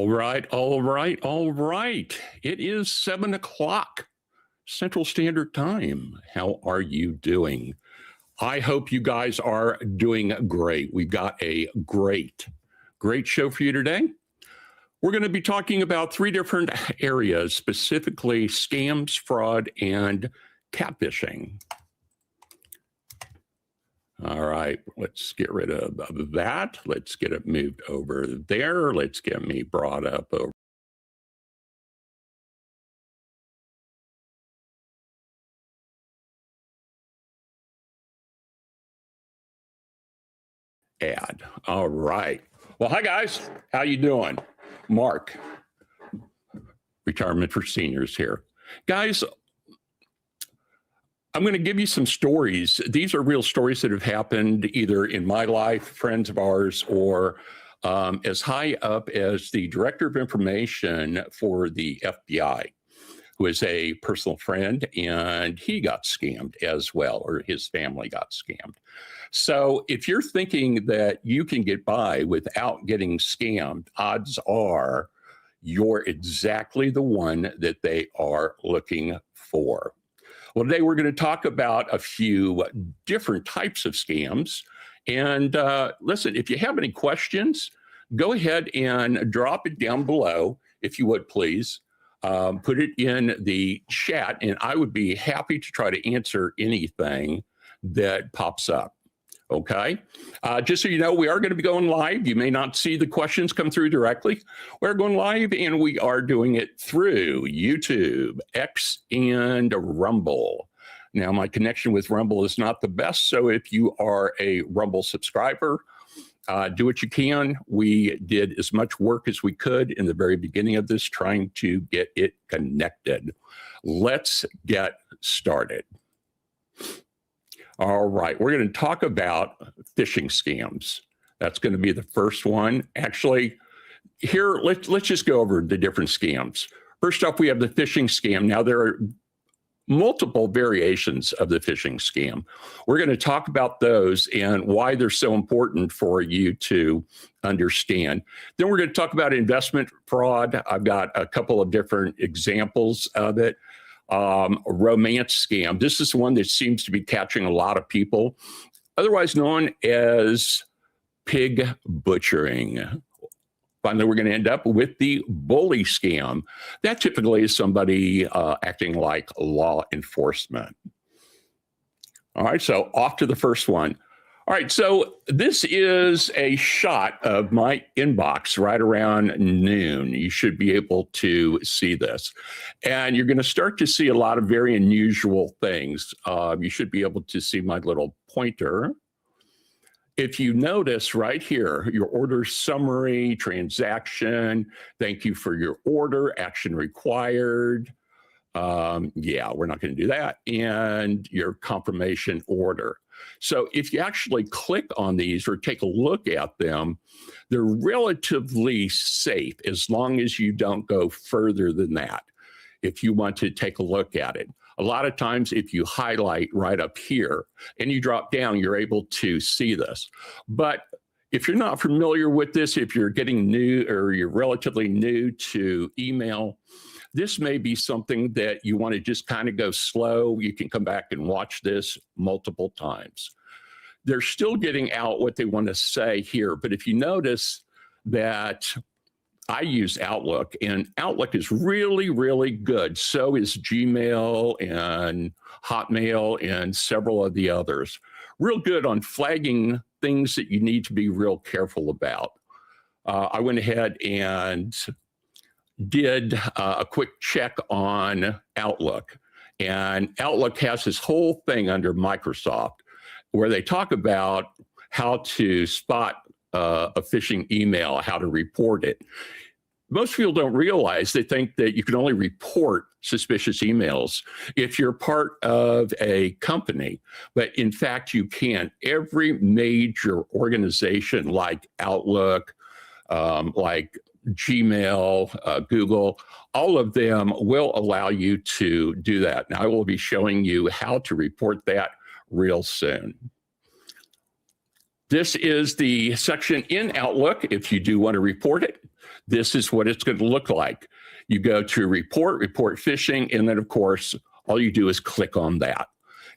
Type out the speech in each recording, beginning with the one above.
All right. It is 7 o'clock Central Standard Time. How are you doing? I hope you guys are doing great. We've got a great show for you today. We're going to be talking about 3 different areas, specifically scams, fraud, and catfishing. All right, let's get rid of that. Let's get it moved over there. Let's get me brought up over. Add. All right. Well, hi guys. How you doing? Mark, Retirement for Seniors here. Guys, I'm going to give you some stories. These are real stories that have happened either in my life, friends of ours, or as high up as the Director of Information for the FBI, who is a personal friend, and he got scammed as well, or his family got scammed. So if you're thinking that you can get by without getting scammed, odds are you're exactly the one that they are looking for. Well, today we're going to talk about a few different types of scams. And listen, if you have any questions, go ahead and drop it down below, if you would, please. Put it in the chat, and I would be happy to try to answer anything that pops up. Okay. Just so you know, we are going to be going live. You may not see the questions come through directly. We're going live, and we are doing it through YouTube, X, and Rumble. Now, my connection with Rumble is not the best, so if you are a Rumble subscriber, do what you can. We did as much work as we could in the very beginning of this, trying to get it connected. Let's get started. All right, we're going to talk about phishing scams. That's going to be the first one. Actually, here, let's just go over the different scams. First off, we have the phishing scam. Now, there are multiple variations of the phishing scam. We're going to talk about those and why they're so important for you to understand. Then we're going to talk about investment fraud. I've got a couple of different examples of it. Romance scam. This is one that seems to be catching a lot of people, otherwise known as pig butchering. Finally, we're going to end up with the bully scam. That typically is somebody acting like law enforcement. All right, so off to the first one. All right, so this is a shot of my inbox right around noon. You should be able to see this. And you're going to start to see a lot of very unusual things. You should be able to see my little pointer. If you notice right here, your order summary, transaction, thank you for your order, action required. Yeah, we're not going to do that. And your confirmation order. So if you actually click on these or take a look at them, they're relatively safe as long as you don't go further than that. If you want to take a look at it. A lot of times, if you highlight right up here and you drop down, you're able to see this. But if you're not familiar with this, if you're getting new or you're relatively new to email, this may be something that you want to just kind of go slow. You can come back and watch this multiple times. They're still getting out what they want to say here. But if you notice that I use Outlook, and Outlook is really, really good. So is Gmail and Hotmail and several of the others. Real good on flagging things that you need to be real careful about. I went ahead and did a quick check on Outlook. And Outlook has this whole thing under Microsoft where they talk about how to spot a phishing email, how to report it. Most people don't realize, they think that you can only report suspicious emails if you're part of a company, but in fact you can. Every major organization like Outlook, like Gmail, Google, all of them will allow you to do that. And I will be showing you how to report that real soon. This is the section in Outlook if you do want to report it. this is what it's going to look like. You go to report phishing, and then, of course, all you do is click on that.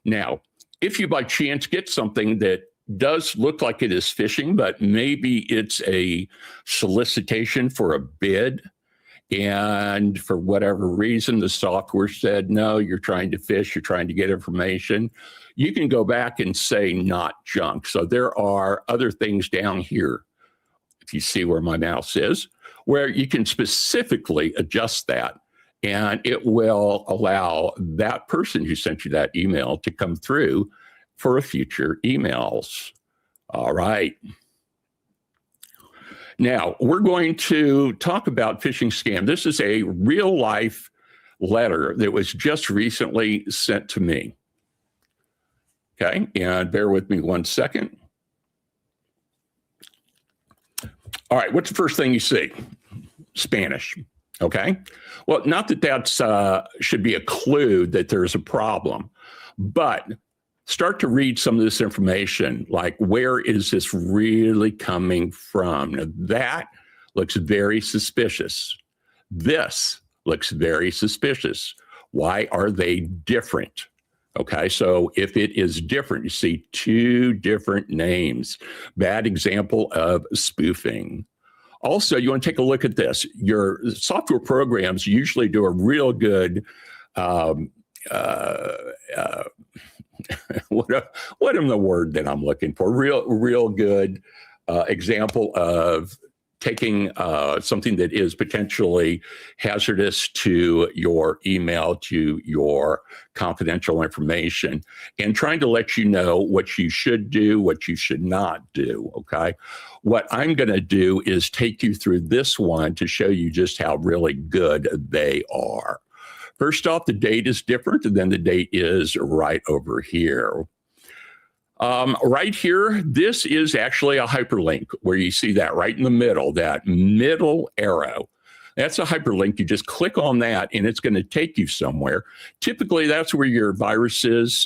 Now, if you by chance get something that does look like it is phishing, but maybe it's a solicitation for a bid, and for whatever reason, the software said, no, you're trying to fish, you're trying to get information, you can go back and say not junk. So there are other things down here, if you see where my mouse is, where you can specifically adjust that, and it will allow that person who sent you that email to come through for future emails. All right. Now, we're going to talk about phishing scam. This is a real life letter that was just recently sent to me. Okay, and bear with me one second. All right, what's the first thing you see? Spanish. Okay, well, not that that's should be a clue that there's a problem, but start to read some of this information, like where is this really coming from? Now, that looks very suspicious. This looks very suspicious. Why are they different? Okay, so if it is different, you see two different names. Bad example of spoofing. Also, you want to take a look at this. Your software programs usually do a real good what am the word that I'm looking for? Real good example of taking something that is potentially hazardous to your email, to your confidential information, and trying to let you know what you should do, what you should not do, okay? What I'm going to do is take you through this one to show you just how really good they are. First off, the date is different, and then the date is right over here. Right here, this is actually a hyperlink where you see that right in the middle, that middle arrow. That's a hyperlink. You just click on that, and it's going to take you somewhere. Typically, that's where your viruses,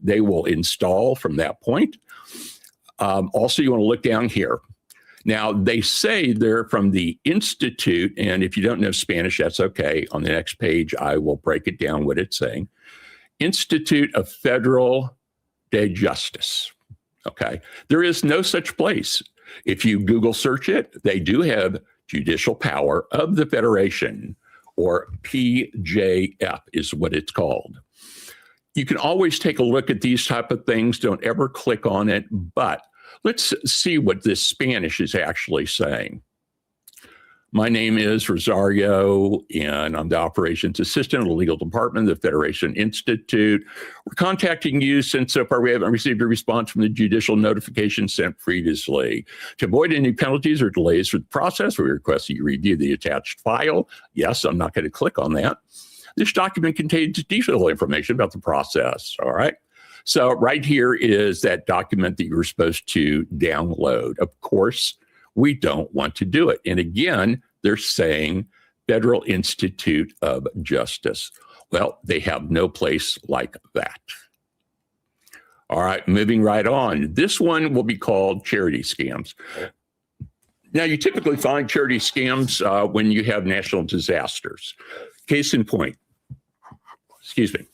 they will install from that point. Also, you want to look down here. Now, they say they're from the Institute, and if you don't know Spanish, that's okay. On the next page, I will break it down what it's saying. Institute of Federal de Justice, okay? There is no such place. If you Google search it, they do have Judicial Power of the Federation, or PJF is what it's called. You can always take a look at these type of things. Don't ever click on it, but let's see what this Spanish is actually saying. My name is Rosario, and I'm the operations assistant of the legal department of the Federation Institute. We're contacting you since so far we haven't received a response from the judicial notification sent previously. To avoid any penalties or delays for the process, we request that you review the attached file. Yes, I'm not going to click on that. This document contains detailed information about the process, all right? So right here is that document that you were supposed to download. Of course, we don't want to do it. And again, they're saying Federal Institute of Justice. Well, they have no place like that. All right, moving right on. This one will be called charity scams. Now, you typically find charity scams when you have national disasters. Case in point, excuse me.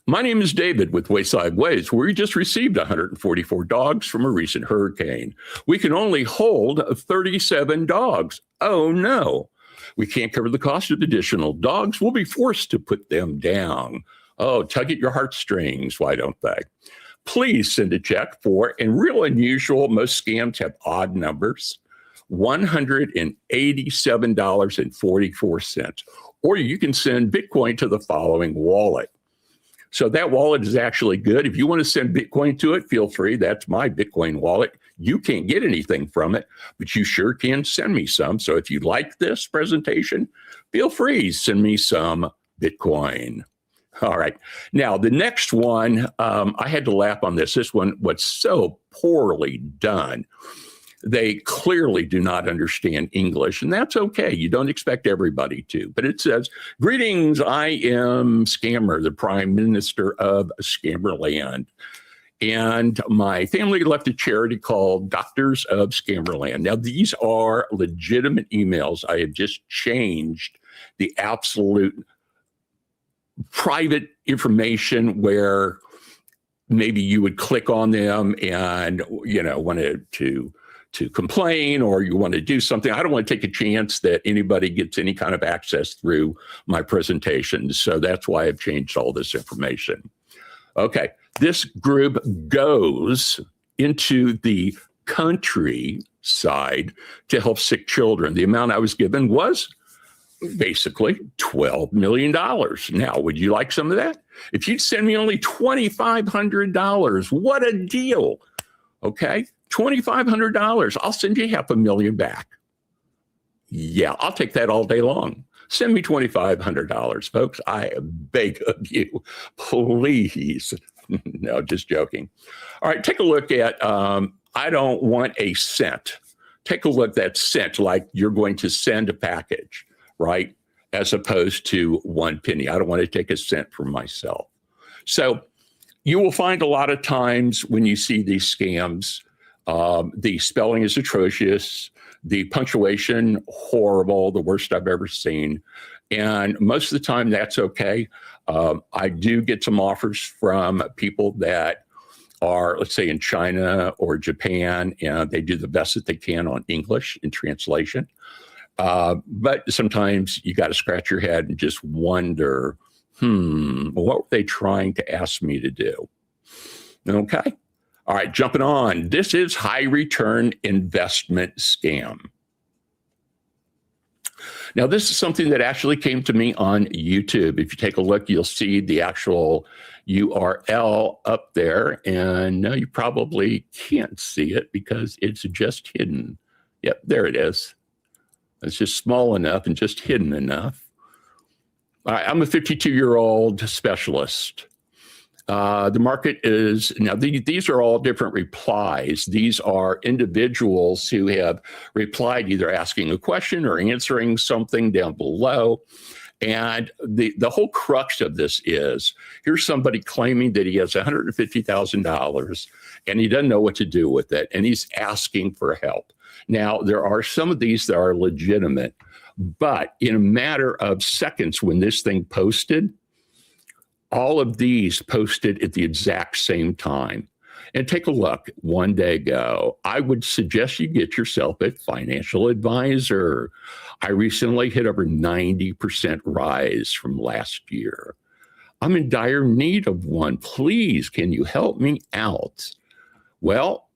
My name is David with Wayside Ways, where we just received 144 dogs from a recent hurricane. We can only hold 37 dogs. Oh, no. We can't cover the cost of additional dogs. We'll be forced to put them down. Oh, tug at your heartstrings, why don't they? Please send a check for, and real unusual, most scams have odd numbers, $187.44. Or you can send Bitcoin to the following wallet. So that wallet is actually good. If you want to send Bitcoin to it, feel free. That's my Bitcoin wallet. You can't get anything from it, but you sure can send me some. So if you like this presentation, feel free, send me some Bitcoin. All right. Now, the next one, I had to laugh on this. This one was so poorly done. They clearly do not understand English, and that's okay. You don't expect everybody to. But it says, greetings, I am Scammer, the Prime Minister of Scammerland. And my family left a charity called Doctors of Scammerland. Now, these are legitimate emails. I have just changed the absolute private information where maybe you would click on them and, wanted to complain or you want to do something. I don't want to take a chance that anybody gets any kind of access through my presentation. So that's why I've changed all this information. Okay, this group goes into the countryside to help sick children. The amount I was given was basically $12 million. Now, would you like some of that? If you'd send me only $2,500, what a deal. Okay, $2,500. I'll send you $500,000 back. Yeah, I'll take that all day long. Send me $2,500, folks. I beg of you, please. No, just joking. All right, take a look at, I don't want a cent. Take a look at that cent, like you're going to send a package, right? As opposed to 1 penny. I don't want to take a cent for myself. So you will find a lot of times when you see these scams, the spelling is atrocious, the punctuation horrible, the worst I've ever seen. And most of the time that's okay. I do get some offers from people that are, let's say, in China or Japan, and they do the best that they can on English in translation. But sometimes you got to scratch your head and just wonder, what were they trying to ask me to do? Okay. All right, jumping on. This is high return investment scam. Now, this is something that actually came to me on YouTube. If you take a look, you'll see the actual URL up there. And no, you probably can't see it because it's just hidden. Yep, there it is. It's just small enough and just hidden enough. All right, I'm a 52-year-old specialist. The market is, now these are all different replies. These are individuals who have replied either asking a question or answering something down below. And the whole crux of this is, here's somebody claiming that he has $150,000 and he doesn't know what to do with it. And he's asking for help. Now, there are some of these that are legitimate, but in a matter of seconds when this thing posted, all of these posted at the exact same time. And take a look, 1 day ago, I would suggest you get yourself a financial advisor. I recently hit over 90% rise from last year. I'm in dire need of one. Please, can you help me out? Well,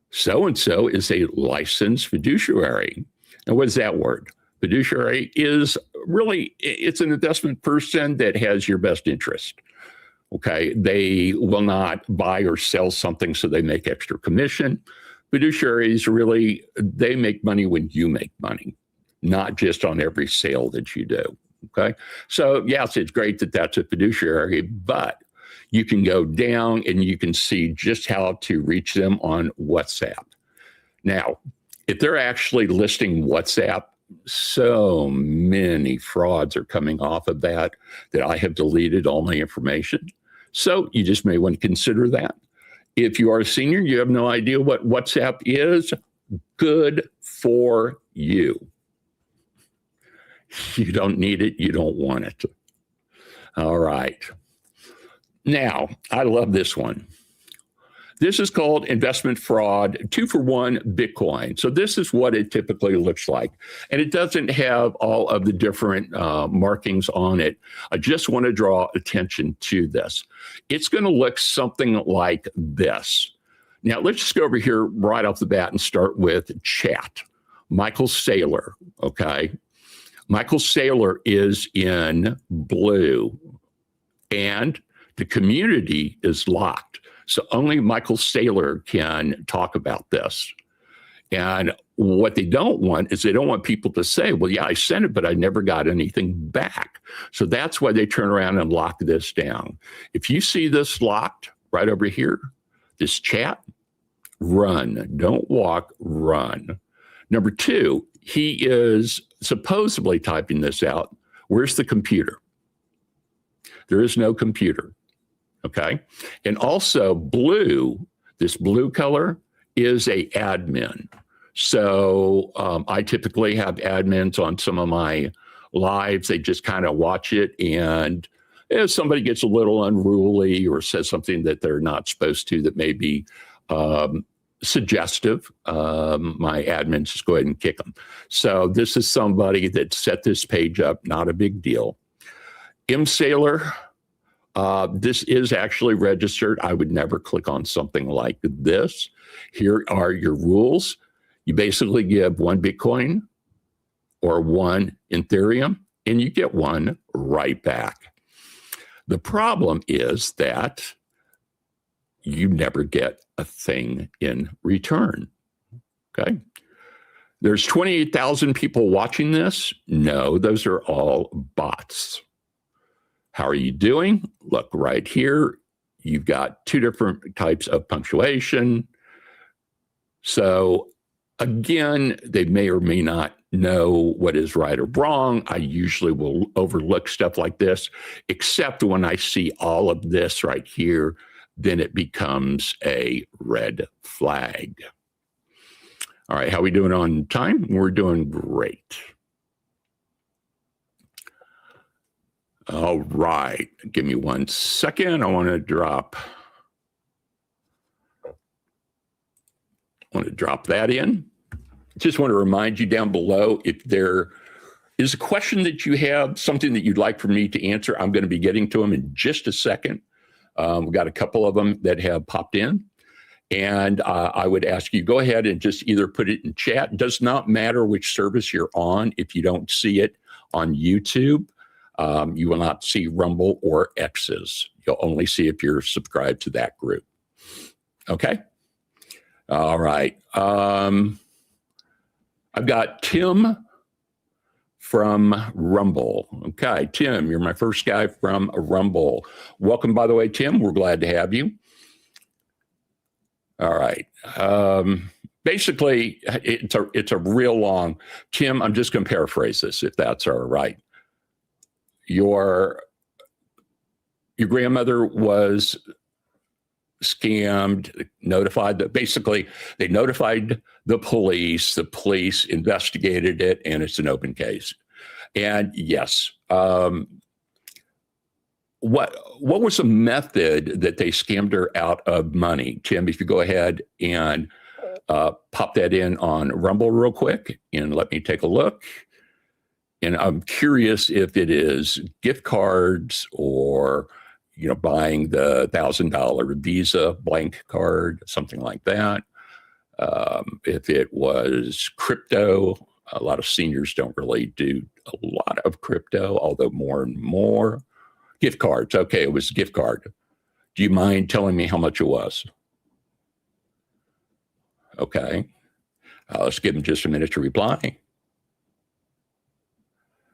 so-and-so is a licensed fiduciary. Now, what is that word? Fiduciary is really, it's an investment person that has your best interest. Okay, they will not buy or sell something so they make extra commission. Fiduciaries really, they make money when you make money, not just on every sale that you do. Okay, so yes, it's great that that's a fiduciary, but you can go down and you can see just how to reach them on WhatsApp. Now, if they're actually listing WhatsApp, so many frauds are coming off of that I have deleted all my information. So you just may want to consider that. If you are a senior, you have no idea what WhatsApp is, good for you. You don't need it. You don't want it. All right. Now, I love this one. This is called investment fraud, 2-for-1 Bitcoin. So this is what it typically looks like. And it doesn't have all of the different markings on it. I just want to draw attention to this. It's going to look something like this. Now, let's just go over here right off the bat and start with chat. Michael Saylor, okay? Michael Saylor is in blue, and the community is locked. So only Michael Saylor can talk about this. And what they don't want is they don't want people to say, well, yeah, I sent it, but I never got anything back. So that's why they turn around and lock this down. If you see this locked right over here, this chat, run. Don't walk, run. Number two, he is supposedly typing this out. Where's the computer? There is no computer. Okay. And also blue, this blue color is a admin. So I typically have admins on some of my lives. They just kind of watch it. And if somebody gets a little unruly or says something that they're not supposed to, that may be suggestive, my admins just go ahead and kick them. So this is somebody that set this page up, not a big deal. Sailor, this is actually registered. I would never click on something like this. Here are your rules. You basically give 1 Bitcoin or 1 Ethereum, and you get 1 right back. The problem is that you never get a thing in return. Okay. There's 28,000 people watching this. No, those are all bots. How are you doing? Look right here. You've got 2 different types of punctuation. So again, they may or may not know what is right or wrong. I usually will overlook stuff like this, except when I see all of this right here, then it becomes a red flag. All right, how are we doing on time? We're doing great. All right, give me 1 second. I want to drop that in. Just want to remind you down below, if there is a question that you have, something that you'd like for me to answer, I'm going to be getting to them in just a second. We've got a couple of them that have popped in. And I would ask you, go ahead and just either put it in chat. It does not matter which service you're on. If you don't see it on YouTube, you will not see Rumble or X's. You'll only see if you're subscribed to that group. Okay? All right. I've got Tim from Rumble. Okay, Tim, you're my first guy from Rumble. Welcome, by the way, Tim. We're glad to have you. All right. Basically, it's a real long. Tim, I'm just going to paraphrase this, if that's all right. Your grandmother was scammed, notified that basically they notified the police investigated it, and it's an open case. And yes, what was the method that they scammed her out of money? Tim, if you go ahead and pop that in on Rumble real quick and let me take a look. And I'm curious if it is gift cards or buying the $1,000 Visa blank card, something like that. If it was crypto, a lot of seniors don't really do a lot of crypto, although more and more. Gift cards. Okay, it was a gift card. Do you mind telling me how much it was? Okay. Let's give him just a minute to reply.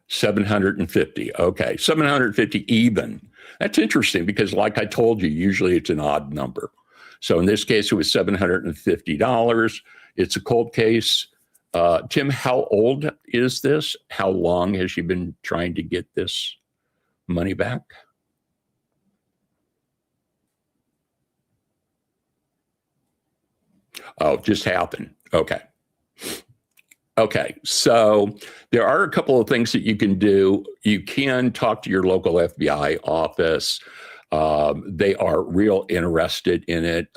750. Okay, 750 even. That's interesting because, like I told you, usually it's an odd number. So in this case, it was $750. It's a cold case. Tim, how old is this? How long has she been trying to get this money back? Oh, just happened. Okay. Okay, so there are a couple of things that you can do. You can talk to your local FBI office. They are real interested in it.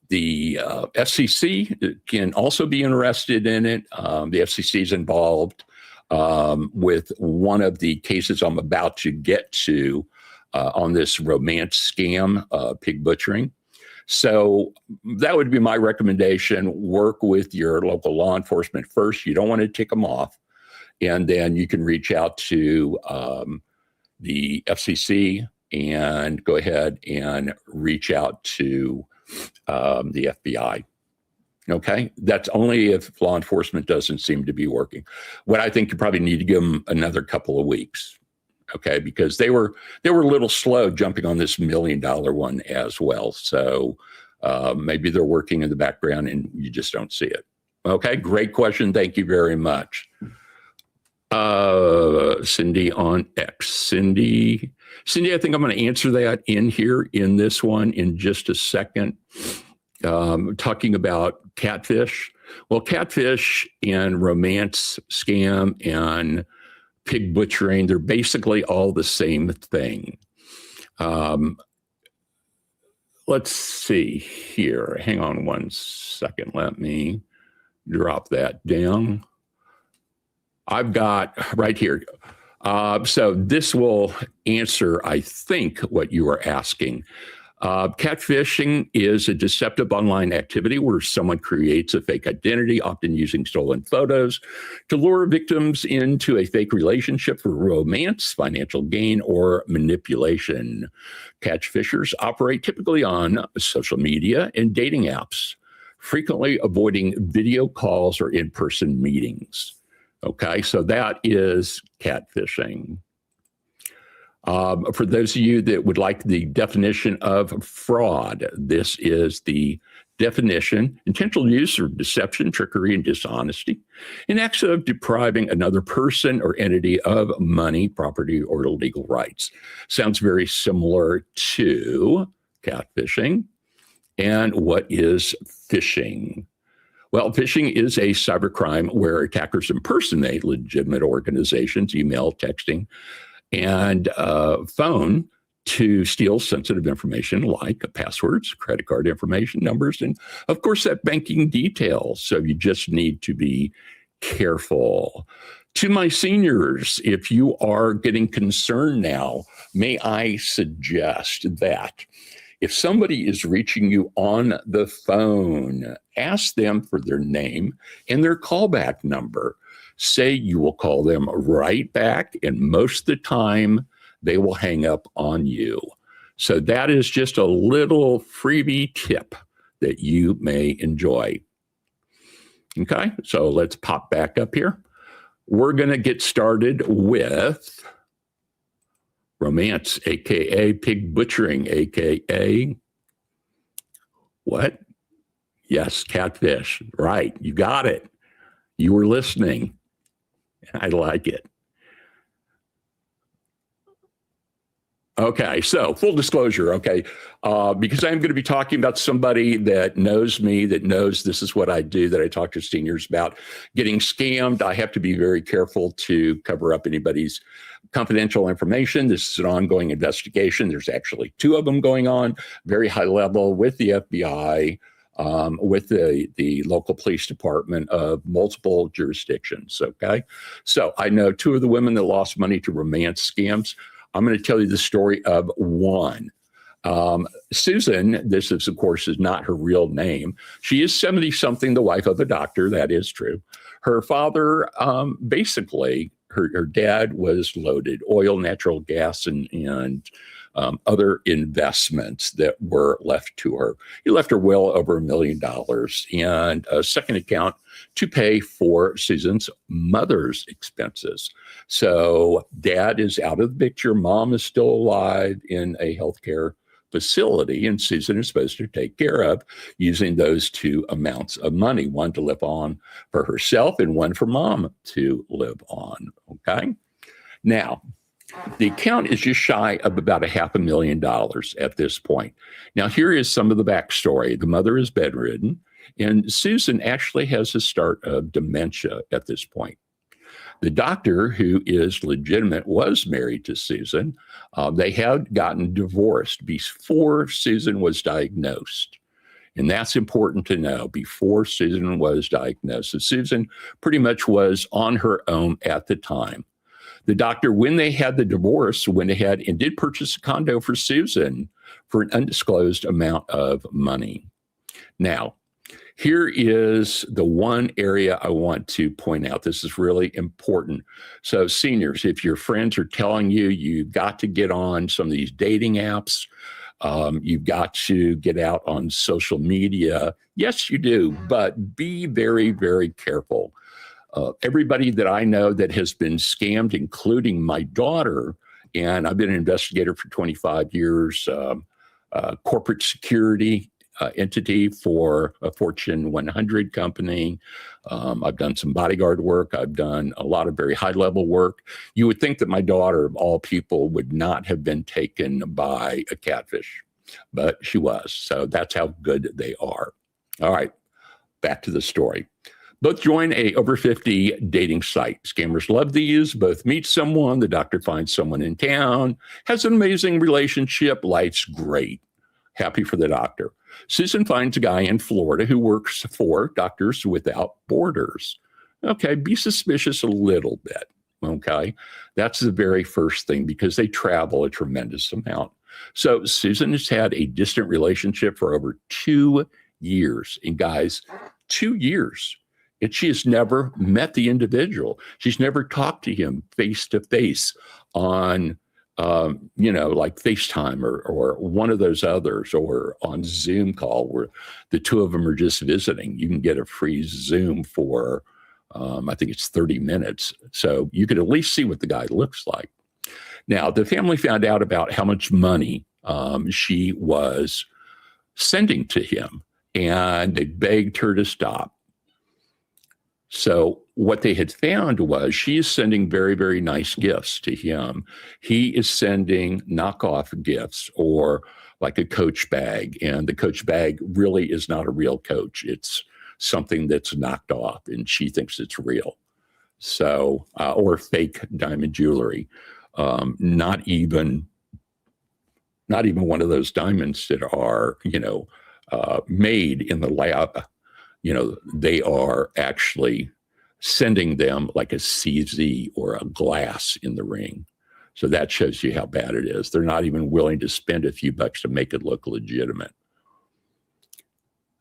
The FCC can also be interested in it. The FCC is involved with one of the cases I'm about to get to on this romance scam, pig butchering. So that would be my recommendation. Work with your local law enforcement first. You don't want to tick them off. And then you can reach out to the FCC and go ahead and reach out to the FBI. Okay, that's only if law enforcement doesn't seem to be working. What I think you probably need to give them another couple of weeks. Okay, because they were a little slow jumping on this $1 million one as well. So maybe they're working in the background and you just don't see it. Okay, great question. Thank you very much. Cindy on X. Cindy, I think I'm going to answer that in here in this one in just a second. Talking about catfish. Well, catfish and romance scam and pig butchering, they're basically all the same thing. Let's see here. Hang on one second. Let me drop that down. I've got right here. So this will answer, I think, what you are asking. Catfishing is a deceptive online activity where someone creates a fake identity, often using stolen photos, to lure victims into a fake relationship for romance, financial gain, or manipulation. Catfishers operate typically on social media and dating apps, frequently avoiding video calls or in-person meetings. Okay, so that is catfishing. For those of you that would like the definition of fraud, this is the definition: intentional use of deception, trickery, and dishonesty in acts of depriving another person or entity of money, property, or legal rights. Sounds very similar to catfishing. And what is phishing? Well, phishing is a cybercrime where attackers impersonate legitimate organizations, email, texting, and phone to steal sensitive information like passwords, credit card information, numbers, and of course that banking details. So you just need to be careful. To my seniors, if you are getting concerned now, may I suggest that if somebody is reaching you on the phone, ask them for their name and their callback number. Say you will call them right back, and most of the time they will hang up on you. So that is just a little freebie tip that you may enjoy. Okay, so let's pop back up here. We're going to get started with romance, aka pig butchering, aka what? Yes, catfish. Right, you got it. You were listening. I like it. Okay, so full disclosure, okay, because I'm going to be talking about somebody that knows me, that knows this is what I do, that I talk to seniors about getting scammed. I have to be very careful to cover up anybody's confidential information. This is an ongoing investigation. There's actually 2 of them going on, very high level with the FBI, with the local police department of multiple jurisdictions, okay? So I know 2 of the women that lost money to romance scams. I'm going to tell you the story of one. Susan, this is, of course, is not her real name. She is 70-something, the wife of a doctor. That is true. Her father, basically, her dad was loaded, oil, natural gas, and other investments that were left to her. He left her well over $1 million and a second account to pay for Susan's mother's expenses. So dad is out of the picture. Mom is still alive in a healthcare facility, and Susan is supposed to take care of using those 2 amounts of money, one to live on for herself and one for mom to live on. Okay. Now, the account is just shy of about $500,000 at this point. Now, here is some of the backstory. The mother is bedridden, and Susan actually has a start of dementia at this point. The doctor, who is legitimate, was married to Susan. They had gotten divorced before Susan was diagnosed. And that's important to know, before Susan was diagnosed. So Susan pretty much was on her own at the time. The doctor, when they had the divorce, went ahead and did purchase a condo for Susan for an undisclosed amount of money. Now, here is the one area I want to point out. This is really important. So seniors, if your friends are telling you you've got to get on some of these dating apps, you've got to get out on social media. Yes, you do, but be very, very careful. Everybody that I know that has been scammed, including my daughter, and I've been an investigator for 25 years, corporate security, entity for a Fortune 100 company. I've done some bodyguard work. I've done a lot of very high level work. You would think that my daughter, of all people, would not have been taken by a catfish, but she was. So that's how good they are. All right, back to the story. Both join a over 50 dating site. Scammers love these. Both meet someone. The doctor finds someone in town, has an amazing relationship. Life's great. Happy for the doctor. Susan finds a guy in Florida who works for Doctors Without Borders. Okay, be suspicious a little bit. Okay, that's the very first thing because they travel a tremendous amount. So Susan has had a distant relationship for over 2 years. And guys, 2 years. And she has never met the individual. She's never talked to him face to face on, like FaceTime or one of those others, or on Zoom call where the two of them are just visiting. You can get a free Zoom for, I think it's 30 minutes. So you could at least see what the guy looks like. Now, the family found out about how much money she was sending to him, and they begged her to stop. So what they had found was she is sending very, very nice gifts to him. He is sending knockoff gifts or like a Coach bag. And the Coach bag really is not a real Coach. It's something that's knocked off and she thinks it's real. So, or fake diamond jewelry. Not even one of those diamonds that are, made in the lab. They are actually sending them like a CZ or a glass in the ring. So that shows you how bad it is. They're not even willing to spend a few bucks to make it look legitimate.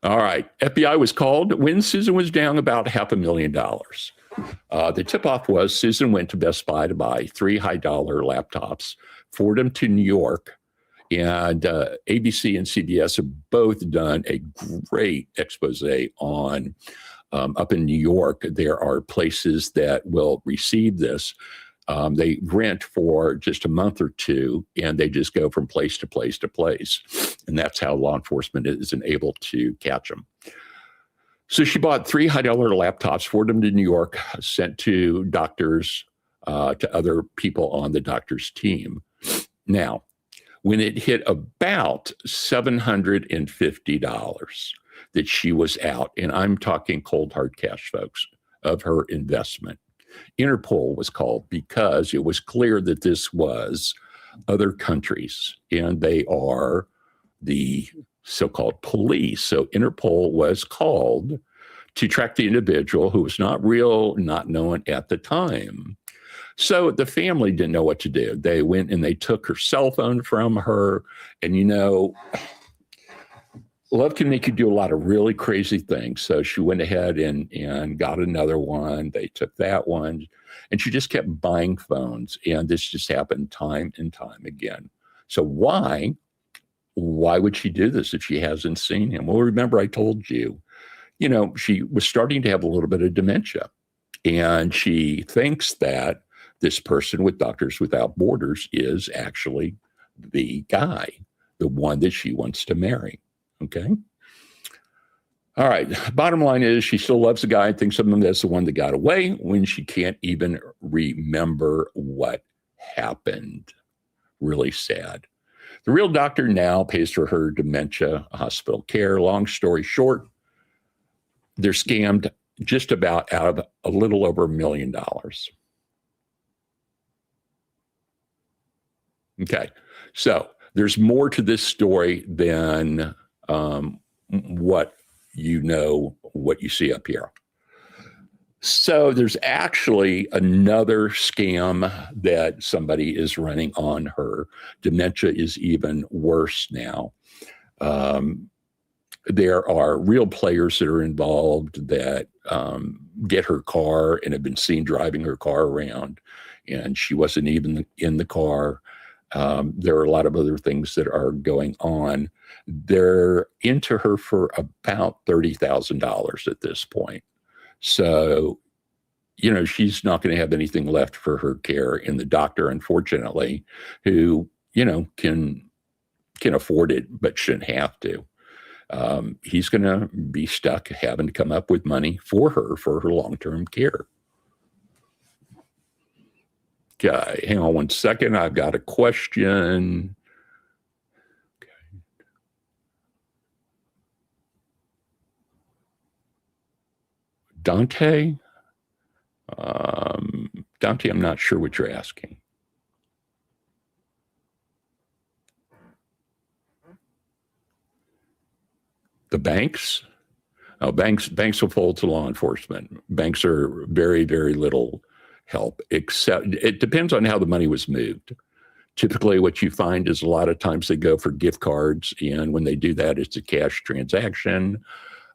All right. FBI was called when Susan was down about $500,000. The tip-off was Susan went to Best Buy to buy 3 high-dollar laptops, forward them to New York. And ABC and CBS have both done a great expose on up in New York. There are places that will receive this. They rent for just a month or two, and they just go from place to place to place. And that's how law enforcement isn't able to catch them. So she bought 3 high-dollar laptops, forwarded them to New York, sent to doctors, to other people on the doctor's team. Now, when it hit about $750 that she was out, and I'm talking cold hard cash, folks, of her investment, Interpol was called because it was clear that this was other countries, and they are the so-called police. So Interpol was called to track the individual who was not real, not known at the time. So the family didn't know what to do. They went and they took her cell phone from her. And, love can make you do a lot of really crazy things. So she went ahead and got another one. They took that one. And she just kept buying phones. And this just happened time and time again. So why would she do this if she hasn't seen him? Well, remember I told you, she was starting to have a little bit of dementia. And she thinks that this person with Doctors Without Borders is actually the guy, the one that she wants to marry. Okay. All right. Bottom line is she still loves the guy and thinks of him as the one that got away when she can't even remember what happened. Really sad. The real doctor now pays for her dementia hospital care. Long story short, they're scammed just about out of a little over $1 million. Okay, so there's more to this story than what you see up here. So there's actually another scam that somebody is running on her. Dementia is even worse now. There are real players that are involved that get her car and have been seen driving her car around, and she wasn't even in the car. There are a lot of other things that are going on. They're into her for about $30,000 at this point. So, she's not going to have anything left for her care. And the doctor, unfortunately, who, can afford it, but shouldn't have to, he's going to be stuck having to come up with money for her long-term care. Okay, hang on one second. I've got a question. Okay. Dante? Dante, I'm not sure what you're asking. The banks? Oh, banks will fold to law enforcement. Banks are very, very little help, except it depends on how the money was moved. Typically, what you find is a lot of times they go for gift cards, and when they do that, it's a cash transaction.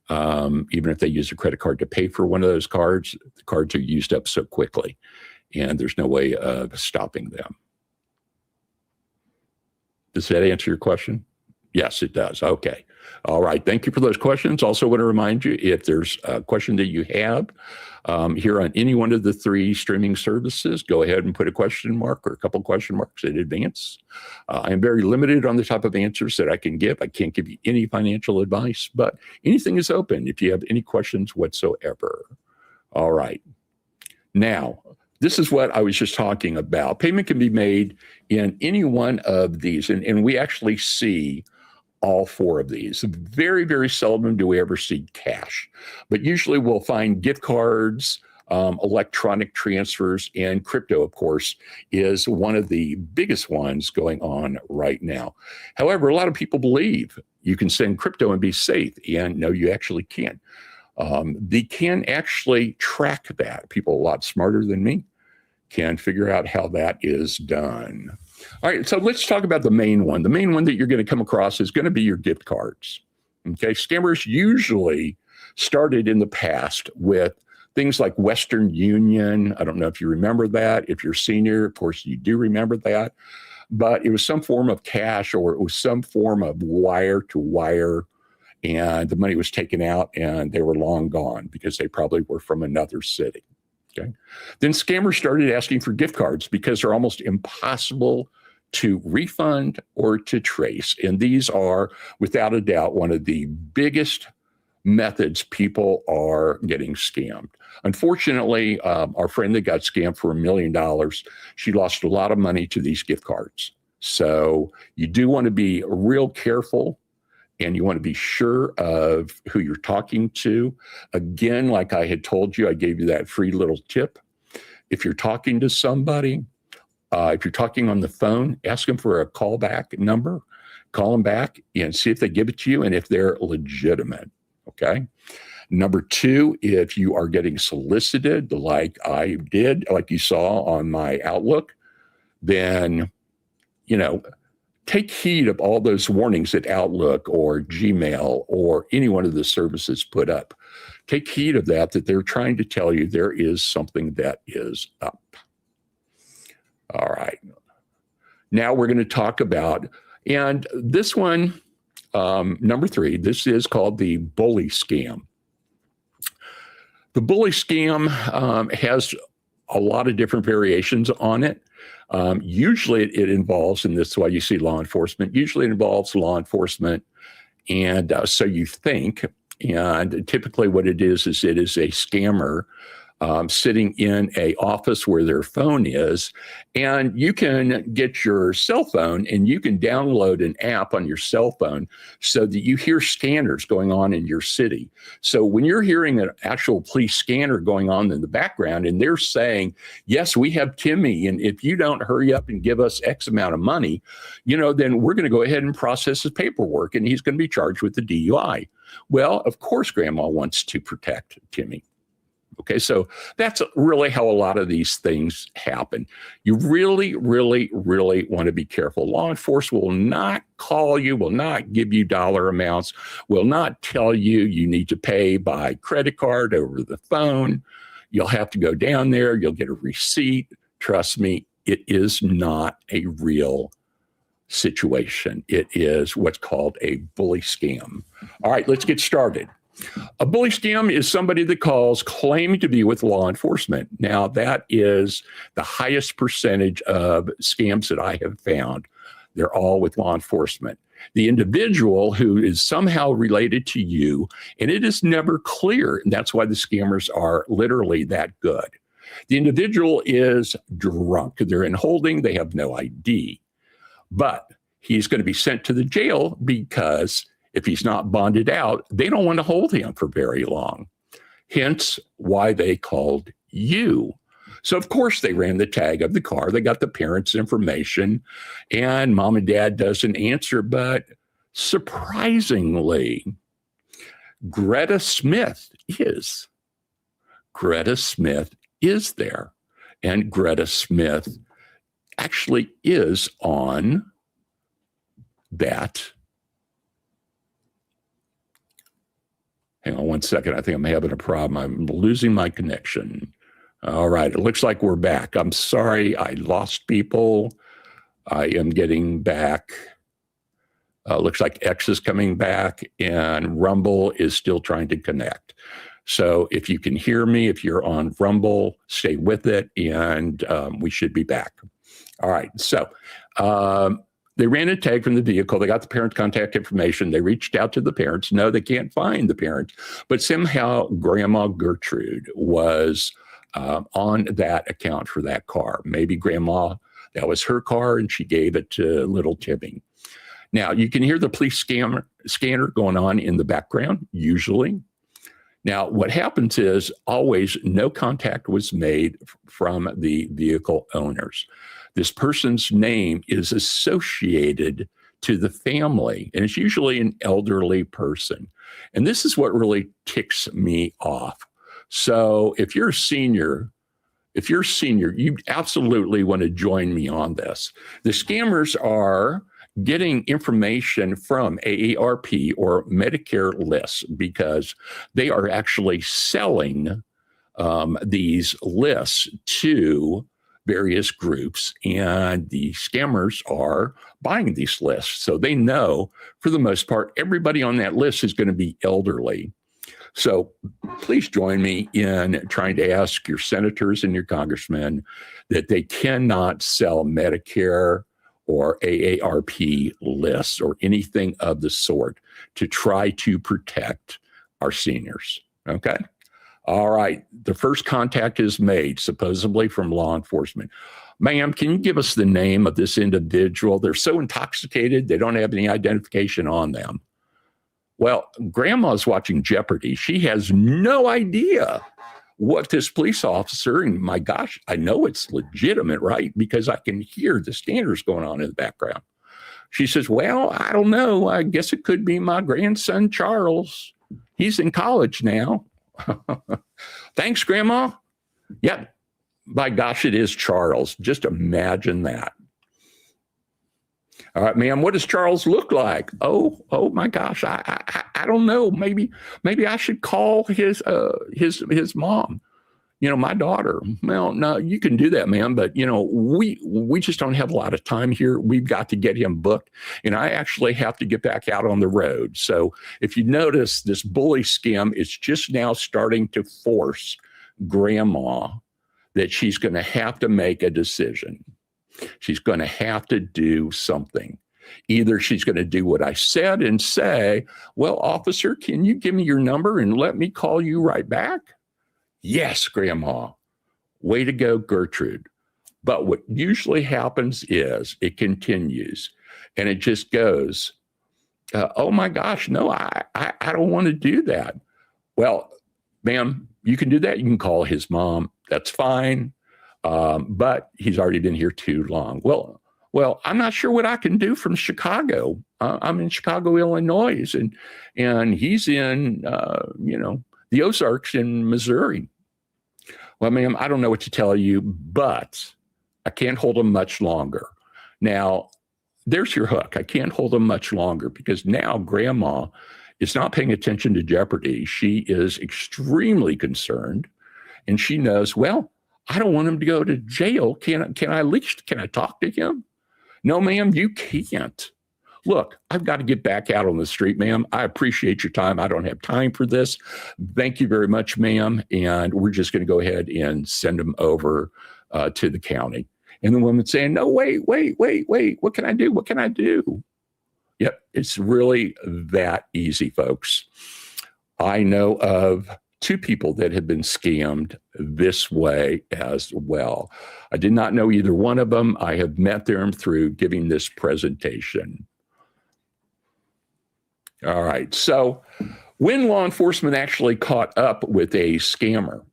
Even if they use a credit card to pay for one of those cards, the cards are used up so quickly, and there's no way of stopping them. Does that answer your question? Yes, it does. Okay. All right. Thank you for those questions. Also want to remind you, if there's a question that you have here on any one of the 3 streaming services, go ahead and put a question mark or a couple question marks in advance. I am very limited on the type of answers that I can give. I can't give you any financial advice, but anything is open if you have any questions whatsoever. All right. Now, this is what I was just talking about. Payment can be made in any one of these, and we actually see all 4 of these. Very, very seldom do we ever see cash, but usually we'll find gift cards, electronic transfers, and crypto, of course, is one of the biggest ones going on right now. However, a lot of people believe you can send crypto and be safe, and no, you actually can't. They can actually track that. People a lot smarter than me can figure out how that is done. All right, so let's talk about the main one. The main one that you're going to come across is going to be your gift cards. Okay, scammers usually started in the past with things like Western Union. I don't know if you remember that. If you're senior, of course, you do remember that. But it was some form of cash, or it was some form of wire to wire, and the money was taken out and they were long gone because they probably were from another city. Okay. Then scammers started asking for gift cards because they're almost impossible to refund or to trace. And these are, without a doubt, one of the biggest methods people are getting scammed. Unfortunately, our friend that got scammed for $1 million, she lost a lot of money to these gift cards. So you do want to be real careful, and you want to be sure of who you're talking to. Again, like I had told you, I gave you that free little tip. If you're talking to somebody, if you're talking on the phone, ask them for a callback number, call them back and see if they give it to you and if they're legitimate, okay? Number 2, if you are getting solicited like I did, like you saw on my Outlook, then, take heed of all those warnings that Outlook or Gmail or any one of the services put up. Take heed of that they're trying to tell you there is something that is up. All right. Now we're going to talk about, and this one, number 3, this is called the bully scam. The bully scam has a lot of different variations on it. Usually it involves, and this is why you see law enforcement, usually it involves law enforcement. And so you think, and typically what it is it is a scammer sitting in a office where their phone is, and you can get your cell phone and you can download an app on your cell phone so that you hear scanners going on in your city. So when you're hearing an actual police scanner going on in the background and they're saying, yes, we have Timmy, and if you don't hurry up and give us X amount of money, then we're going to go ahead and process his paperwork and he's going to be charged with the DUI. Well, of course, Grandma wants to protect Timmy. Okay, so that's really how a lot of these things happen. You really, really, really want to be careful. Law enforcement will not call you, will not give you dollar amounts, will not tell you you need to pay by credit card over the phone. You'll have to go down there. You'll get a receipt. Trust me, it is not a real situation. It is what's called a bully scam. All right, let's get started. A bully scam is somebody that calls claiming to be with law enforcement. Now, that is the highest percentage of scams that I have found. They're all with law enforcement. the individual who is somehow related to you, and it is never clear. And that's why the scammers are literally that good. The individual is drunk. They're in holding. They have no ID. But he's going to be sent to the jail because if he's not bonded out, they don't want to hold him for very long. Hence why they called you. So, of course, they ran the tag of the car. They got the parents' information, and mom and dad doesn't answer. But surprisingly, Greta Smith is. Greta Smith is there. And Greta Smith actually is on that. Hang on one second. I think I'm having a problem. I'm losing my connection. All right. It looks like we're back. I'm sorry. I lost people. I am getting back. Looks like X is coming back and Rumble is still trying to connect. So if you can hear me, if you're on Rumble, stay with it and we should be back. All right. So they ran a tag from the vehicle. They got the parents' contact information. They reached out to the parents. No, they can't find the parents. But somehow Grandma Gertrude was on that account for that car. Maybe Grandma, that was her car, and she gave it to little Timmy. Now, you can hear the police scanner going on in the background, usually. Now, what happens is always no contact was made from the vehicle owners. This person's name is associated to the family, and it's usually an elderly person. And this is what really ticks me off. So if you're a senior, you absolutely want to join me on this. The scammers are getting information from AARP or Medicare lists because they are actually selling these lists to various groups, and the scammers are buying these lists. So they know, for the most part, everybody on that list is going to be elderly. So please join me in trying to ask your senators and your congressmen that they cannot sell Medicare or AARP lists or anything of the sort to try to protect our seniors. Okay? All right. The first contact is made, supposedly from law enforcement. Ma'am, can you give us the name of this individual? They're so intoxicated, they don't have any identification on them. Well, Grandma's watching Jeopardy. She has no idea what this police officer, and my gosh, I know it's legitimate, right? Because I can hear the scanners going on in the background. She says, well, I don't know. I guess it could be my grandson, Charles. He's in college now. Thanks, Grandma. Yeah, by gosh, it is Charles. Just imagine that. All right, ma'am, what does Charles look like? Oh my gosh, I don't know. Maybe I should call his mom. You know, my daughter. Well, no, you can do that, ma'am. But you know, we just don't have a lot of time here. We've got to get him booked, and I actually have to get back out on the road. So if you notice, this bully scam is just now starting to force Grandma that she's going to have to make a decision. She's going to have to do something. Either she's going to do what I said and say, well, officer, can you give me your number and let me call you right back? Yes, Grandma. Way to go, Gertrude. But what usually happens is it continues and it just goes, oh my gosh, no, I don't want to do that. Well, ma'am, you can do that. You can call his mom. That's fine. But he's already been here too long. Well, I'm not sure what I can do from Chicago. I'm in Chicago, Illinois, and he's in, the Ozarks in Missouri. Well, ma'am, I don't know what to tell you, but I can't hold him much longer. Now, there's your hook. I can't hold him much longer because now Grandma is not paying attention to Jeopardy. She is extremely concerned, and she knows, well, I don't want him to go to jail. Can I at least talk to him? No, ma'am, you can't. Look, I've got to get back out on the street, ma'am. I appreciate your time. I don't have time for this. Thank you very much, ma'am. And we're just going to go ahead and send him over to the county. And the woman's saying, no, wait. What can I do? What can I do? Yep. It's really that easy, folks. I know of two people that have been scammed this way as well. I did not know either one of them. I have met them through giving this presentation. All right. So when law enforcement actually caught up with a scammer,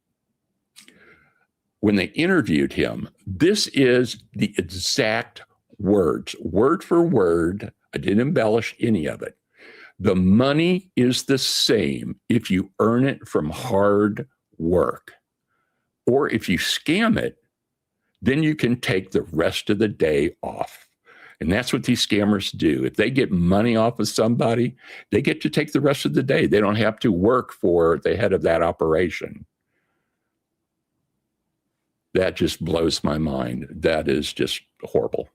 when they interviewed him, this is the exact words, word for word. I didn't embellish any of it. The money is the same if you earn it from hard work. Or if you scam it, then you can take the rest of the day off. And that's what these scammers do. If they get money off of somebody, they get to take the rest of the day. They don't have to work for the head of that operation. That just blows my mind. That is just horrible.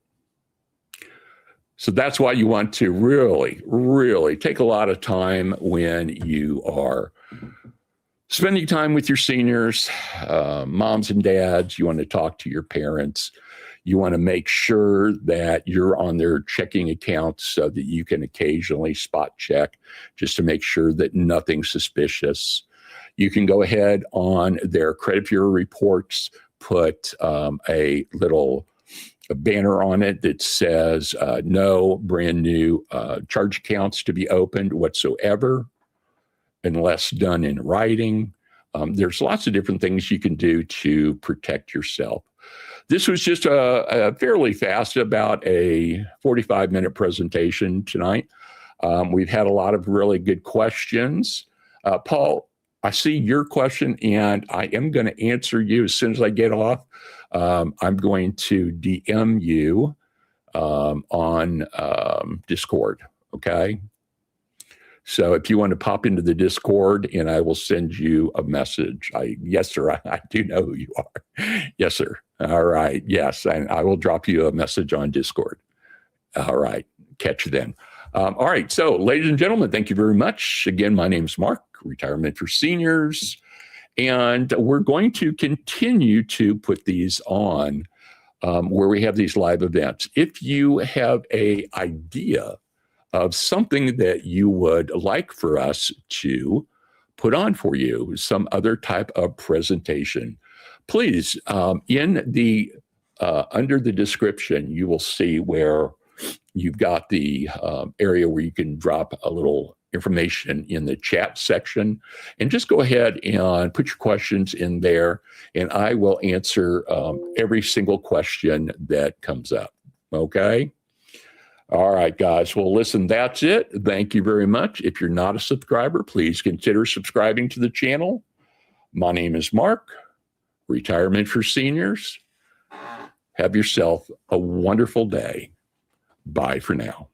So that's why you want to really, really take a lot of time when you are spending time with your seniors, moms and dads. You want to talk to your parents. You want to make sure that you're on their checking accounts so that you can occasionally spot check just to make sure that nothing's suspicious. You can go ahead on their credit bureau reports, put a little banner on it that says no brand new charge accounts to be opened whatsoever, unless done in writing. There's lots of different things you can do to protect yourself. This was just a fairly fast, about a 45-minute presentation tonight. We've had a lot of really good questions. Paul, I see your question, and I am going to answer you as soon as I get off. I'm going to DM you on Discord, okay? So if you want to pop into the Discord, and I will send you a message. Yes, sir, I do know who you are. Yes, sir. All right. Yes, and I will drop you a message on Discord. All right. Catch you then. All right. So, ladies and gentlemen, thank you very much. Again, my name's Mark, Retirement for Seniors. And we're going to continue to put these on where we have these live events. If you have an idea of something that you would like for us to put on for you, some other type of presentation, please, in the under the description, you will see where you've got the area where you can drop a little information in the chat section, and just go ahead and put your questions in there, and I will answer every single question that comes up. Okay? All right, guys. Well, listen, that's it. Thank you very much. If you're not a subscriber, please consider subscribing to the channel. My name is Mark, Retirement for Seniors. Have yourself a wonderful day. Bye for now.